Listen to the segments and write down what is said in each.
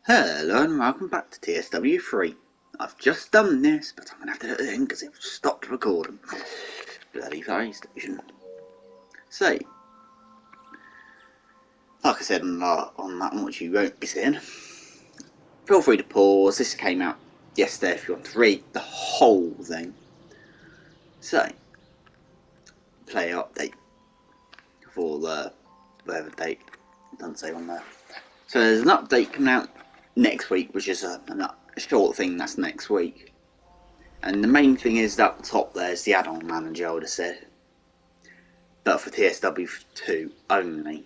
Hello and welcome back to TSW3. I've just done this, but I'm going to have to do it again because it stopped recording. Bloody PlayStation. So, like I said on that one, which you won't be seeing, feel free to pause. This came out yesterday if you want to read the whole thing. So, player update for the whatever date, it doesn't say on there. So there's an update coming out next week, which is a short thing that's next week. And the main thing is that at the top there's the add-on manager, I would have said. But for TSW2 only.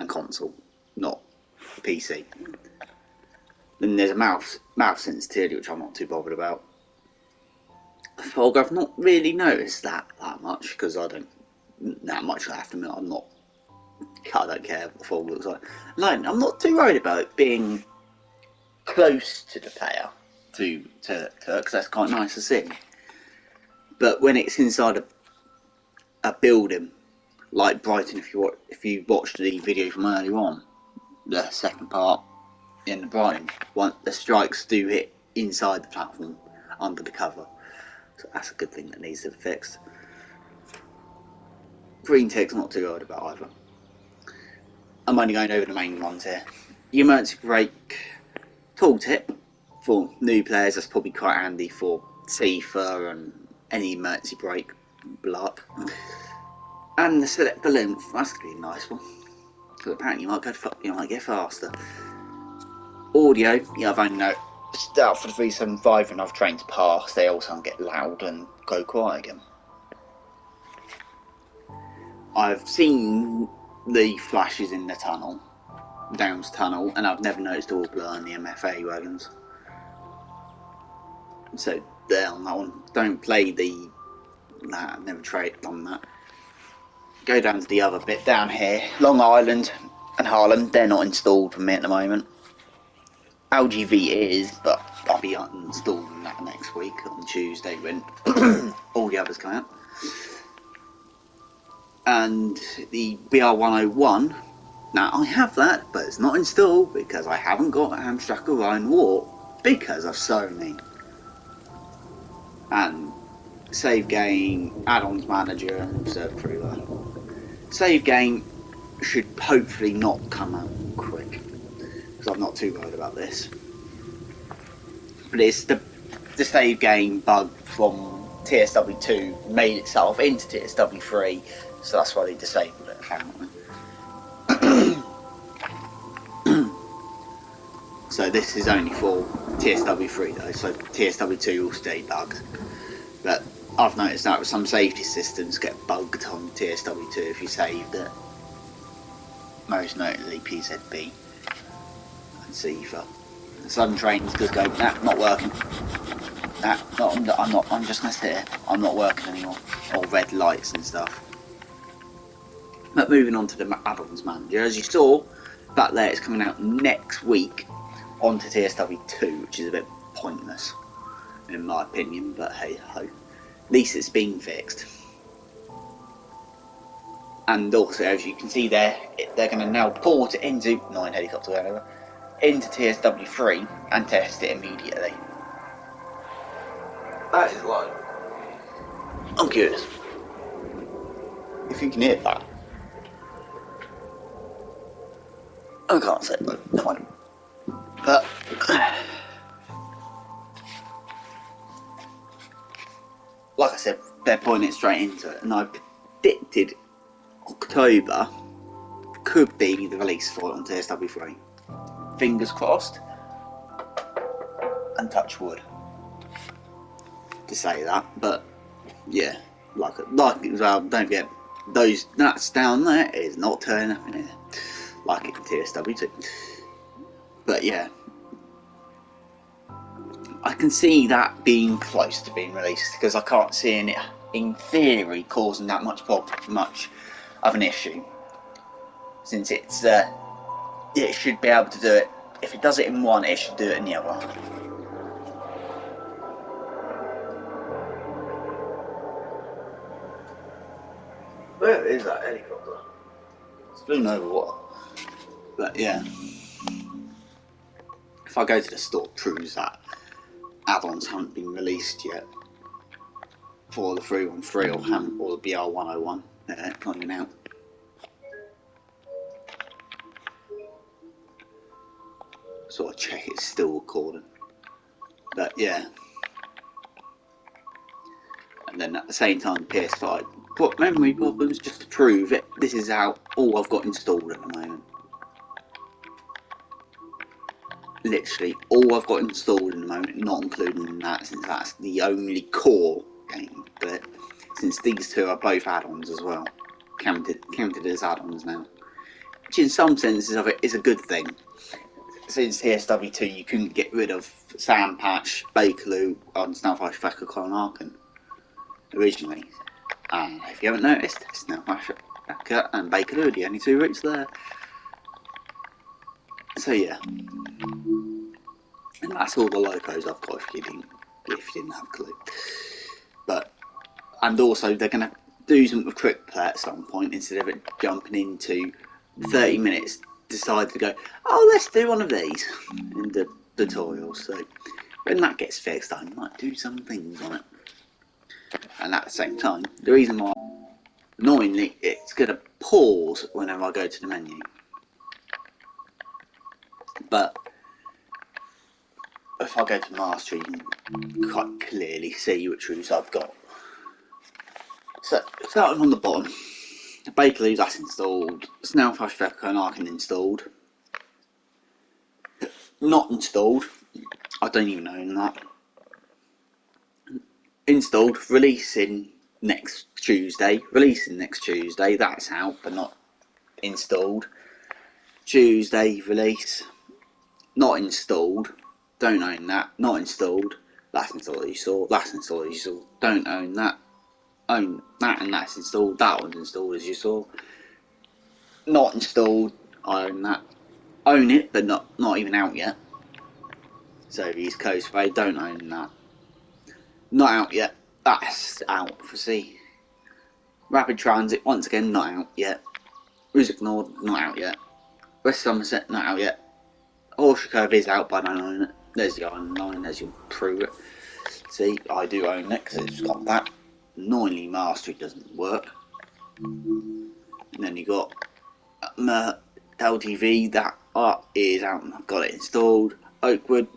And console, not PC. Then there's a mouse sensitivity, which I'm not too bothered about. Fog, I've not really noticed that much, because I don't that much, I have to admit. I don't care what the fog looks like. Like, I'm not too worried about it being close to the player, because that's quite nice to see. But when it's inside a building, like Brighton, if you watched the video from earlier on, the second part in the Brighton, the strikes do hit inside the platform, under the cover. So that's a good thing that needs to be fixed. Green tick's not too worried about either. I'm only going over the main ones here. Your emergency brake tooltip for new players, that's probably quite handy for Tifa and any emergency brake blark. And the select the length, that's going to be a nice one. So apparently you might get faster. Audio, yeah, I've only noticed out for the 375 when I've trained past, they all sound get loud and go quiet again. I've seen the flashes in the tunnel, Downs tunnel, and I've never noticed all blur in the MFA wagons. So there on that one. Don't play I've never traded on that. Go down to the other bit down here. Long Island and Harlem, they're not installed for me at the moment. LGV is, but I'll be uninstalling that next week on Tuesday when all the others come out. And the BR101, now I have that, but it's not installed because I haven't got Amstrad Orion War because of Sony. And save game, add-ons manager, and server freeware. Save game should hopefully not come out quick because I'm not too worried about this. But it's the save game bug from TSW2 made itself into TSW3, so that's why they disabled it apparently. So this is only for TSW3 though, so TSW2 will stay bugged. But I've noticed that some safety systems get bugged on TSW2 if you saved it. Most notably PZB and CIFA. Some trains just go, nah, not working. Nah, I'm just gonna sit here. I'm not working anymore. Or red lights and stuff. But moving on to the add-ons manager, as you saw back there, it's coming out next week onto TSW2, which is a bit pointless in my opinion, but hey ho. At least it's been fixed. And also, as you can see there, they're going to now port it into into TSW3 and test it immediately. That is like, I'm curious if you can hear that. I can't say, but no one. But like I said, they're putting it straight into it, and I predicted October could be the release for it on TSW3. Fingers crossed, and touch wood to say that, but yeah, like as well, don't forget, those nuts down there is not turning up in here, like it in TSW2. But yeah, I can see that being close to being released, because I can't see it, in theory, causing that much of an issue, since it's, it should be able to do it. If it does it in one, it should do it in the other. Where is that helicopter? It's blown over water. But yeah. if I go to the store, it proves that add-ons haven't been released yet for the 313 or the BR101. Not even out. So I check it's still recording. But yeah. And then at the same time, PS5. But memory problems, just to prove it, this is all I've got installed at the moment. Literally, all I've got installed in the moment, not including that, since that's the only core game. But since these two are both add-ons as well, counted as add-ons now. Which in some senses of it is a good thing. Since TSW2 you couldn't get rid of Sandpatch, Bakerloo on Snowflash Fecker Colonarkin originally. And if you haven't noticed, Snowflash Fecker and Bakerloo are the only two routes there. So yeah. And that's all the locos I've got if you didn't have a clue. But and also they're gonna do something with quick play at some point instead of it jumping into 30 minutes. Decide to go, oh, let's do one of these in the tutorial. So when that gets fixed, I might do some things on it. And at the same time, the reason why, annoyingly, it's going to pause whenever I go to the menu. But if I go to mastery, you can quite clearly see which routes I've got. So starting on the bottom, Bakerloo, that's installed. Snowflash Fecker and Arkin installed. Not installed, I don't even own that. Installed, releasing next Tuesday, that's out but not installed. Tuesday release, not installed, don't own that, not installed, that's installed as you saw, don't own that, own that and that's installed, that one's installed as you saw, not installed, I own that, own it but not even out yet. So East Coast Way, don't own that, not out yet, that's out for C. Rapid Transit, once again, not out yet. Music Nord, not out yet. West Somerset, not out yet. Horseshoe Curve is out, but I don't own it. There's the Iron Line, as you prove it. See, I do own it, because it's got that. Annoyingly, Mastery doesn't work. And then you got LTV, that is out, and I've got it installed. Oakwood,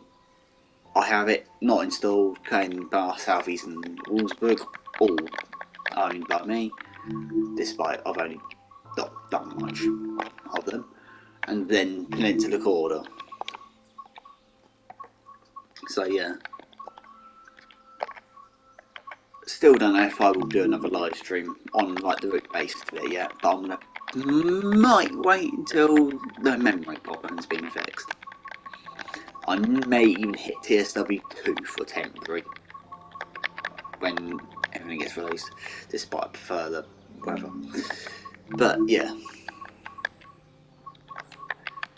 I have it, not installed. Cane Bar, South East and Wolfsburg, all owned by me, despite I've only not done much of them. And then Peninsula Corridor. So yeah, still don't know if I will do another live stream on like the route based bit yet, but I'm gonna might wait until the memory problem's been fixed. I may even hit TSW2 for temporary when everything gets released, despite I prefer the weather. But yeah,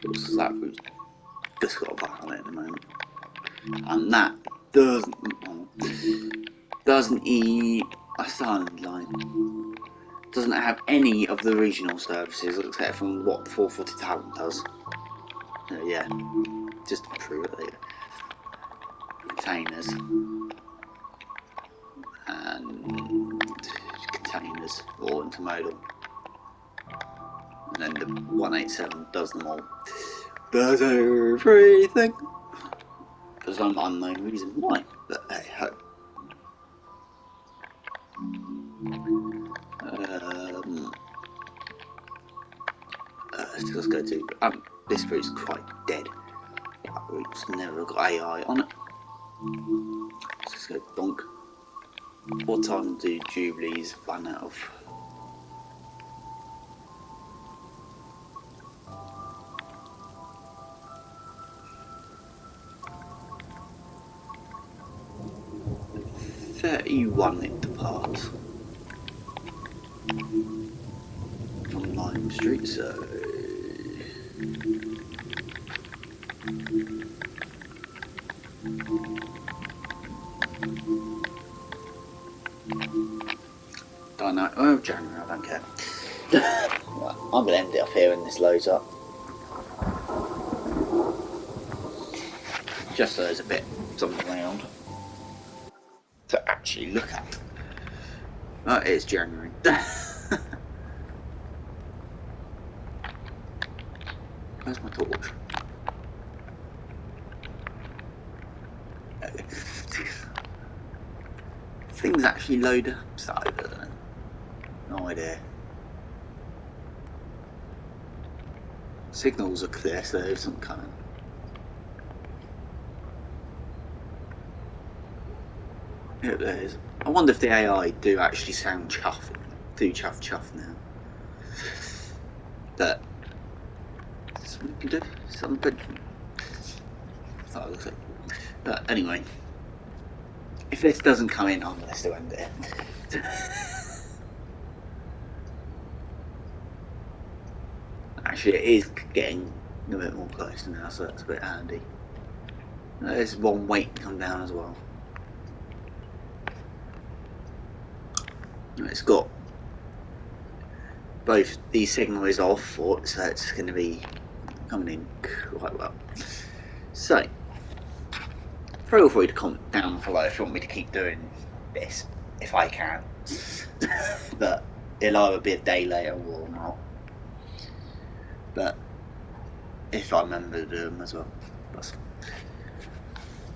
also that route's just got a back on it at the moment, and that doesn't doesn't have any of the regional services except from what 440 Talent does. Yeah, just to prove it later. Containers and containers or intermodal, and then the 187 does them all. Does everything for some unknown reason why, but hey ho. Let's go to this route's quite dead. That route's never got AI on it. Let's just go donk. What time do Jubilees run out of? $31 it departs from Lime Street, so don't know. Oh, January, I don't care. Right, I'm gonna end it off here when this loads up. just so there's a bit something around to actually look at. Oh, it's January. Where's my torch? Things actually load up, so I don't know. No idea. Signals are clear, so there's something coming. Yeah, there is. I wonder if the AI do actually sound chuff, chuff now. But something we can do, something. But anyway, if this doesn't come in, I'm gonna still end it. Actually, it is getting a bit more close now, so that's a bit handy. There's one waiting to come down as well. It's got both these signals off, so it's going to be coming in quite well. So, feel free to comment down below if you want me to keep doing this, if I can. But it'll either be a day later or not. But if I remember to do them as well.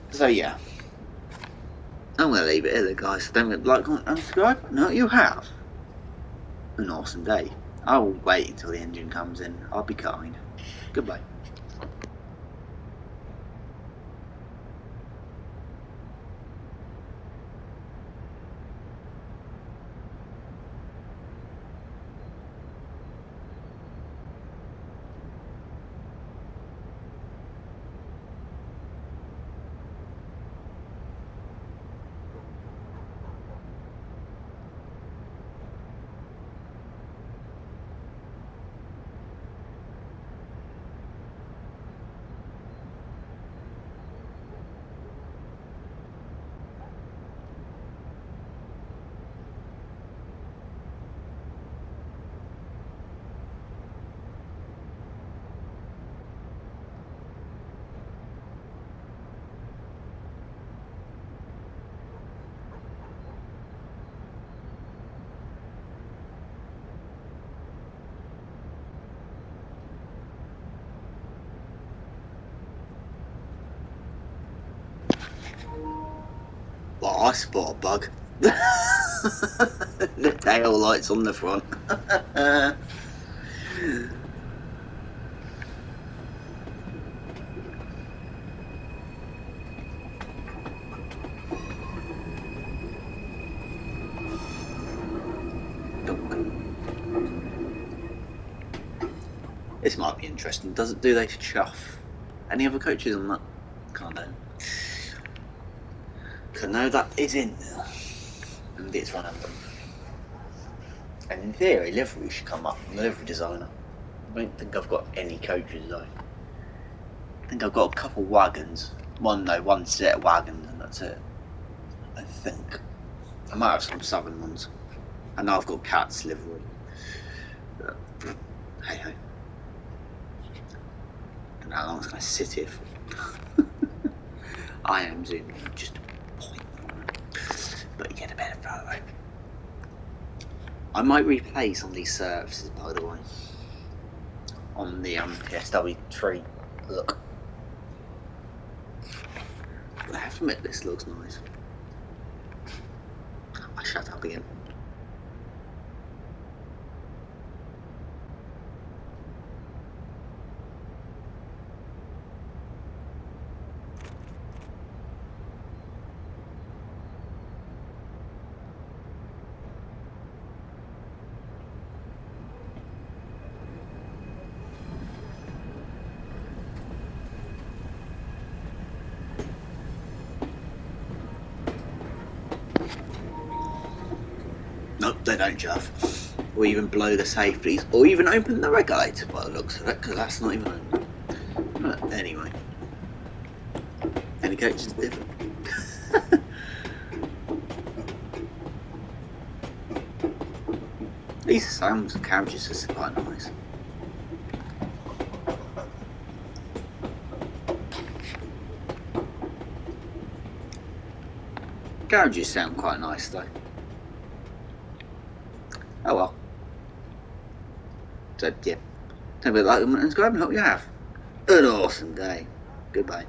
So yeah, I'm going to leave it here, guys. Don't forget to like, comment, and subscribe. No, you have an awesome day. I will wait until the engine comes in. I'll be kind. Goodbye. Well, I spot a bug. The tail lights on the front. This might be interesting. Do they chuff? Any other coaches on that? Can't know. So no, that is in there. And it's one of them. And in theory, livery should come up. Livery designer. I don't think I've got any coaches though. I think I've got a couple wagons. One set of wagons, and that's it. I think. I might have some southern ones. I know I've got Cat's livery. But, hey ho. I don't know how long it's going to sit here for. I am zooming in just a point. But you get a better photo. I might replay some of these surfaces, by the way, on the TSW2 look. But I have to admit, this looks nice. I shut up again. Nope, they don't chuff. Or even blow the safeties, or even open the regulator by the looks of it, because that's not even open. But anyway. Any coach is different. These sounds of couches are quite nice. Garages sound quite nice though. Oh well. So yeah. Tell me like them and go home and hope you have an awesome day. Goodbye.